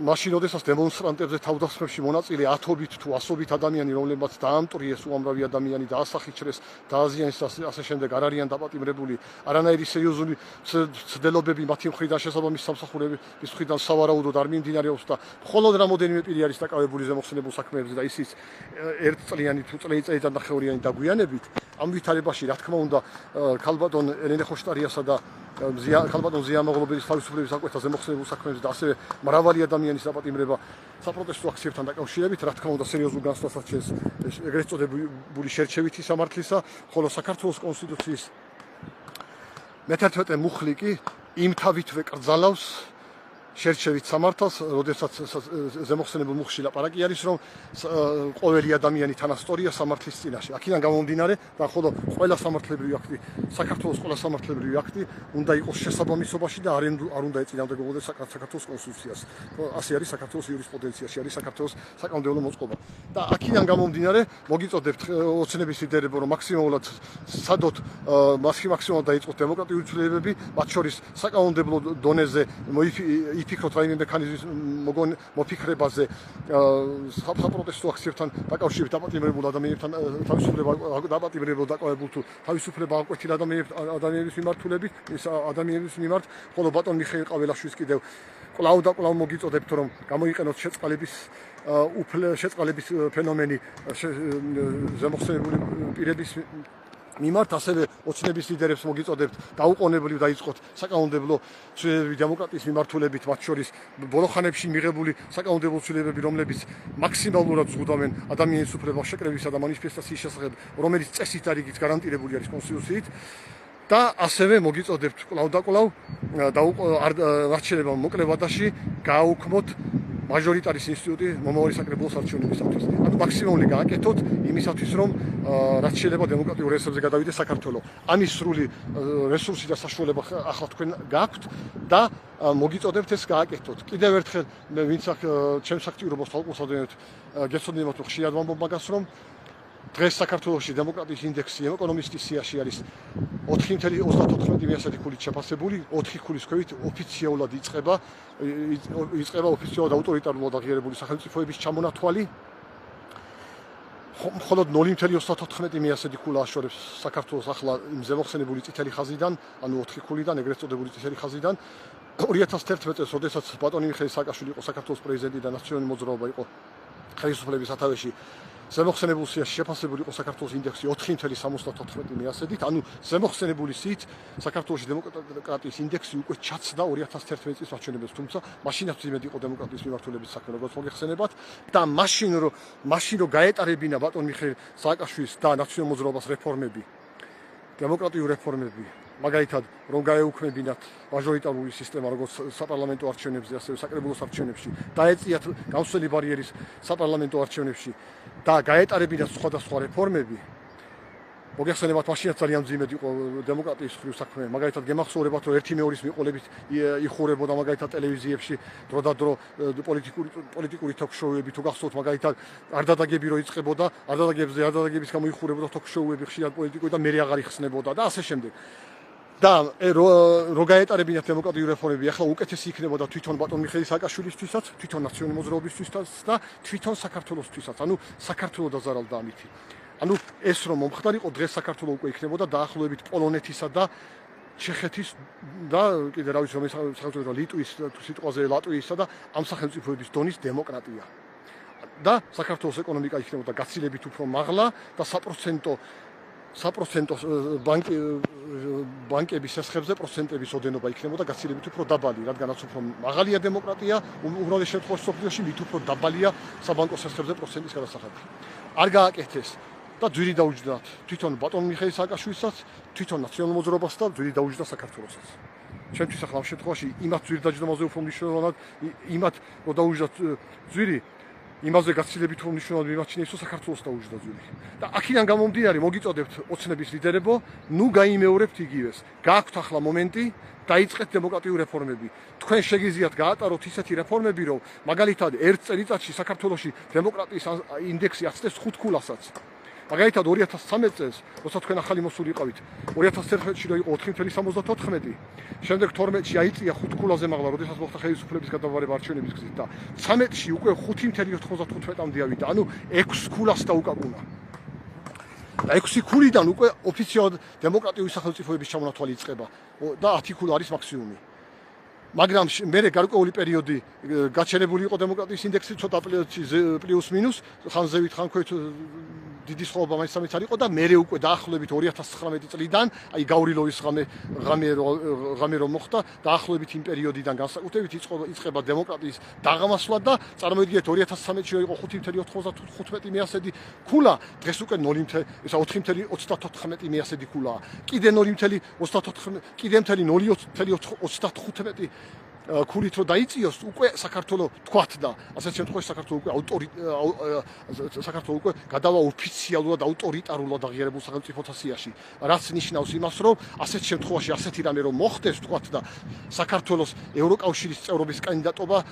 მაშინ როდესაც დემონსტრანტებზე თავდასხმებში მონაწილე 10-ობით თუ 100-ობით ადამიანი, რომლებმაც დაამტვრიეს უამრავი ადამიანი, დაასახიჩრეს, დააზიანეს ასე შემდეგ, არ არიან დაპატიმრებული, არანაირი სერიოზული ცდილობები მათი მხრიდან შესაბამის სამსახურების მხრიდან სავარაუდოდ არ მიმდინარეობს და მხოლოდ რამოდენიმე პირი არის დაკავებული ზემოხსენებულ საქმეებზე და ისიც ერთწლიანი თუ წელიწადიდან ნახევრიანი დაგვიანებით. ამ ვითარებაში, რა თქმა უნდა, ქალბატონ ელენე ხოშტარიასა და ქალბატონ ზია მაღლობელის თავისუფლების აკვეთა ზემოხსენებულ საქმეებზე და ასევე მრავალი ადამიანის დაპატიმრება საპროტესტო აქციებთან დაკავშირებით, რა თქმა უნდა, სერიოზულ განცდასაც შეეს ეგრეთ წოდებული შერჩევითი სამართლისა, ხოლო საქართველოს კონსტიტუციის მე-11 მუხლი კი იმ თავითვე კრძალავს შერჩევით სამართალს, როდესაც ზემოხსენებულ მუხლში ლაპარაკი არის, რომ ყოველი ადამიანი თანასწორია სამართლის წინაშე. აქედან გამომდინარე, და ხოლო ყველა სამართლებრივი აქტი, საქართველოს ყველა სამართლებრივი აქტი უნდა იყოს შესაბამისობაში და არ უნდა ეწინააღმდეგებოდეს საქართველოს კონსტიტუციას. ასე არის საქართველოს იურისპრუდენციაში, არის საქართველოს საკანონმდებლო მოწყობა. და აქედან გამომდინარე, მოგიწოდებთ ოცნების ლიდერებო, რომ მაქსიმალურად სადოთ მაქსიმალურად დაიწყოთ დემოკრატიული ცვლილებები, მათ შორის საკანონმდებლო დონეზე იფიქროთ რაიმე მექანიზმის მოფიქრებაზე საპროტესტო აქციებთან დაკავშირებით დაპატიმრებულ ადამიანებთან დაპატიმრებულ დაკავებულ თუ თავისუფლება აღკვეთილ ადამიანების მიმართულებით ადამიანების მიმართ, ხოლო ბატონ მიხეილ ყაველაშვილს კიდევ კვლავ და კვლავ მოგიწოდებთ, რომ გამოიყენოთ შეწყალების ფენომენი ზემოხსენებული პირების მიმართ, ასევე ოცნების ლიდერებს მოგიწოდებთ დაუყოვნებლივ დაიწყოთ საკანონმდებლო ცვლილებები დემოკრატიის მიმართულებით, მათ შორის ბოლოხანებში მიღებული საკანონმდებლო ცვლილებები, რომლებიც მაქსიმალურად ზღუდავენ ადამიანის უფლებათა შეკრებისა და მანიფესტაციის შესახებ, რომელიც წესით და რიგით გარანტირებული არის კონსტიტუციით. და ასევე მოგიწოდებთ კვლავ და კვლავ რაც შეიძლება მოკლე ვადაში გააუქმოთ მაჟორიტარის ინსტიტუტი მომავალი საკრებულოს არჩევნებისათვის. ანუ მაქსიმალური გააკეთოთ იმისათვის, რომ რაც შეიძლება დემოკრატიულ რეესტრებზე გადავიდეს საქართველო. ამის სრული რესურსი და საშუალება ახლა თქვენ გააქვთ და მოგიწოდებთ ეს გააკეთოთ. კიდევ ერთხელ მე ვინც ჩემს აქტიურობას თვალყურსადენებთ, გეცნობათ რომ ხშირად ვამბობ მაგას, რომ დღეს საქართველოში დემოკრატიის ინდექსი ეკონომისტის სიაში არის 4.34 ქულით შეფასებული, 4 ქულის ქვევით ოფიციალურად იწყება ოფიციალურად ავტორიტარულად აღიარებული სახელმწიფოების ჩამონათვალი. მხოლოდ 0.34 ქულა აშორებს საქართველოს ახლა იმ ზემოხსენებული წითელი ხაზიდან, ანუ 4 ქულიდან, ეგრეთ წოდებული წითელი ხაზიდან. 2011 წელს, როდესაც ბატონი მიხეილ სააკაშვილი იყო საქართველოს პრეზიდენტი და ნაციონალური მოძრაობა იყო ხელისუფლების სათავეში, ზემოხსენებულ სიაში შეფასებული იყო საქართველოს ინდექსი 4.74-ით, ანუ ზემოხსენებული სიით საქართველოში დემოკრატიის ინდექსი უკვე ჩაცდა 2011 წლის არჩევნებებს, თუმცა მაშინაც იმედი იყო დემოკრატიის მიმართულების საქმე, როგორც მოგეხსენებათ, და მაშინ რომ გაეტარებინა ბატონ მიხეილ სააკაშვილის და ნაციონალურ მოძრაობას რეფორმები, დემოკრატიული რეფორმები, მაგალითად, რომ გაეუქმებინათ მაჟორიტარული სისტემა, როგორც საპარლამენტო არჩევნებზე, ასევე საკრებულოს არჩევნებში, დაეწიათ გამსვლელი ბარიერის საპარლამენტო არჩევნებში და გაეტარებინათ სხვადასხვა რეფორმები. მოგეხსენებათ, მაშინაც ძალიან მძიმედ იყო დემოკრატიის მხრივ საქმე. მაგალითად, გემახსოვრებათ, რომ ერთი მეორის მიყოლებით იხურებოდა მაგალითად ტელევიზიებში დროდადრო პოლიტიკური ток-შოუები, თუ გახსოვთ, მაგალითად, არდადაგები რო იწყებოდა, არდადაგების გამო იხურებოდა ток-შოუები ხშირად პოლიტიკური და მე აღარ იხსნებოდა და ასე შემდეგ. და რო გაეტარებინათ დემოკრატიული რეფორმები, ახლა უკეთესი იქნებოდა თვითონ ბატონ მიხეილ სააკაშვილისთვისაც, თვითონ ნაციონალური მოძრაობისთვისაც და თვითონ საქართველოსთვისაც, ანუ საქართველო დაზარალდა ამით. ანუ ეს რომ მომხდარიყო, დღეს საქართველო უკვე იქნებოდა დაახლოებით პოლონეთისა და ჩეხეთის და კიდე რა ვიცი რომ სახელმწიფო ლიტვის სიტყვაზე ლატვიისა და ამ სახელმწიფოების დონის დემოკრატია. და საქართველოს ეკონომიკა იქნებოდა გაცილებით უფრო მაღლა და საპროცენტო ბანკების შესახებზე პროცენტების ოდენობა იქნებოდა გაცილებით უფრო დაბალი, რადგანაც უფრო მაღალია დემოკრატია, უმრავლეს შემთხვევაში სოფლიოში მით უფრო დაბალია საბანკო შესახებზე პროცენტის გადასახადი. არ გააკეთეს და ძვირი დაუჯდათ თვითონ ბატონ მიხეილ სააკაშვილისაც, თვითონ ნაციონალურ მოძრაობას და ძვირი დაუჯდა საქართველოსაც. ჩემთვის ახლა ამ შემთხვევაში იმათ ძვირი დაჯდომაზე უფრო მნიშვნელოვნად, იმათ რომ დაუჯდათ ძვირი, იმაზე გაცილებით უფრო მნიშვნელოვნად მიმაჩნია ის, რომ საქართველოს დაუჯდა ძვირი. და აქედან გამომდინარე, მოგიწოდებთ ოცნების ლიდერებო, ნუ გაიმეორებთ იგივეს. გააქვთ ახლა მომენტი, დაიწყეთ დემოკრატიული რეფორმები. თქვენ შეგიძლიათ გაატაროთ ისეთი რეფორმები, რომ მაგალითად ერთ წელიწადში საქართველოში დემოკრატიის ინდექსი აცდეს 5 ქულასაც. მაგალითად 2013 წელს, როცა თქვენ ახალი მოსული იყავით, 2011-ში რო იყო 4.74, შემდეგ 12-ში აიწია 5 ქულაზე მაღლა, როდესაც მოხდა ხელისუფლების გადავარება არჩევნების გზით და 13-ში უკვე 5.95-მდე ავიდა, ანუ 6 ქულას დაუკაკუნა. და 6 ქულიდან უკვე ოფიციალურად დემოკრატიული სახელმწიფოების ჩამონათვალი იწყება და 10 ქულა არის მაქსიმუმი. მაგრამ მე გარკვეული პერიოდი გაჩერებული იყო დემოკრატიის ინდექსი, ცოტა პლუს მინუს, ხან ზევით, ხან ქვევით დიდი სხვაობა მაინც არ იყო და მე უკვე დაახლოებით 2019 წლიდან, აი გავრილოვის ღამე რომ მოხდა, დაახლოებით იმ პერიოდიდან განსაკუთრებით იწყება დემოკრატიის დაღმასვლა და წარმოიდგინეთ 2013-ში რო იყო 5.95 მეასედი ქულა, დღეს უკვე 4.34 მეასედი ქულაა. კიდე 0.34, კიდე 0.35 ქულით რო დაიწიოს, უკვე საქართველოს თქვათ და ასეთ შემთხვევაში საქართველოს უკვე გადავა ოფიციალურად ავტორიტარულად აღიარებულ სახელმწიფოთა სიაში, რაც ნიშნავს იმას, რომ ასეთ შემთხვევაში ასეთი რამე რომ მოხდეს, თქვათ და საქართველოს ევროკავშირის წევრობის კანდიდატობა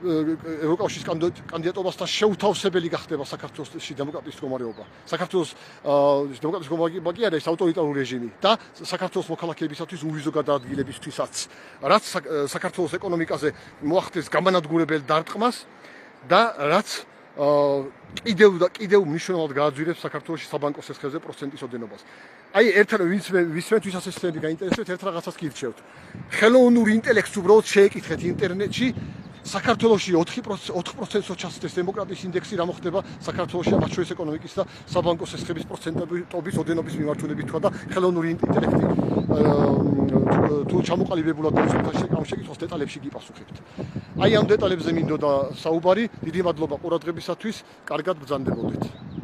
ევროკავშირის კანდიდატობასთან შეუთავსებელი გახდება საქართველოსში დემოკრატიის მდგომარეობა. საქართველოს დემოკრატიის მდგომარეობა კი არის ავტორიტარული რეჟიმი და საქართველოს მოქალაქეებისათვის უვიზო გადაადგილებისთვისაც, რაც საქართველოს ეკონომიკაზე მოახდენს გამანადგურებელ დარტყმას და რაც კიდევ მნიშვნელოვნად გააძვირებს საქართველოში საბანკო სესხებზე პროცენტის ოდენობას. აი ვისმენთვის ასე სისტემები გაინტერესებთ, ერთ რაღაცას კი ირჩევთ. ხელოვნურ ინტელექტს უბრალოდ შეეკითხეთ ინტერნეტში, საქართველოში 4%-ო ჩასწრეს დემოკრატიის ინდექსი, რა მოხდება საქართველოში მათ შორის ეკონომიკის და საბანკო სესხების პროცენტების ოდენობის მიმართულებით თქვა და ხელოვნური ინტელექტი თუ ჩამოყალიბებულად ამ შეკითხვას დეტალებში გიპასუხებთ. აი ამ დეტალებზე მინდოდა საუბარი. დიდი მადლობა ყურადღებისათვის. კარგად ბრძანდებოდეთ.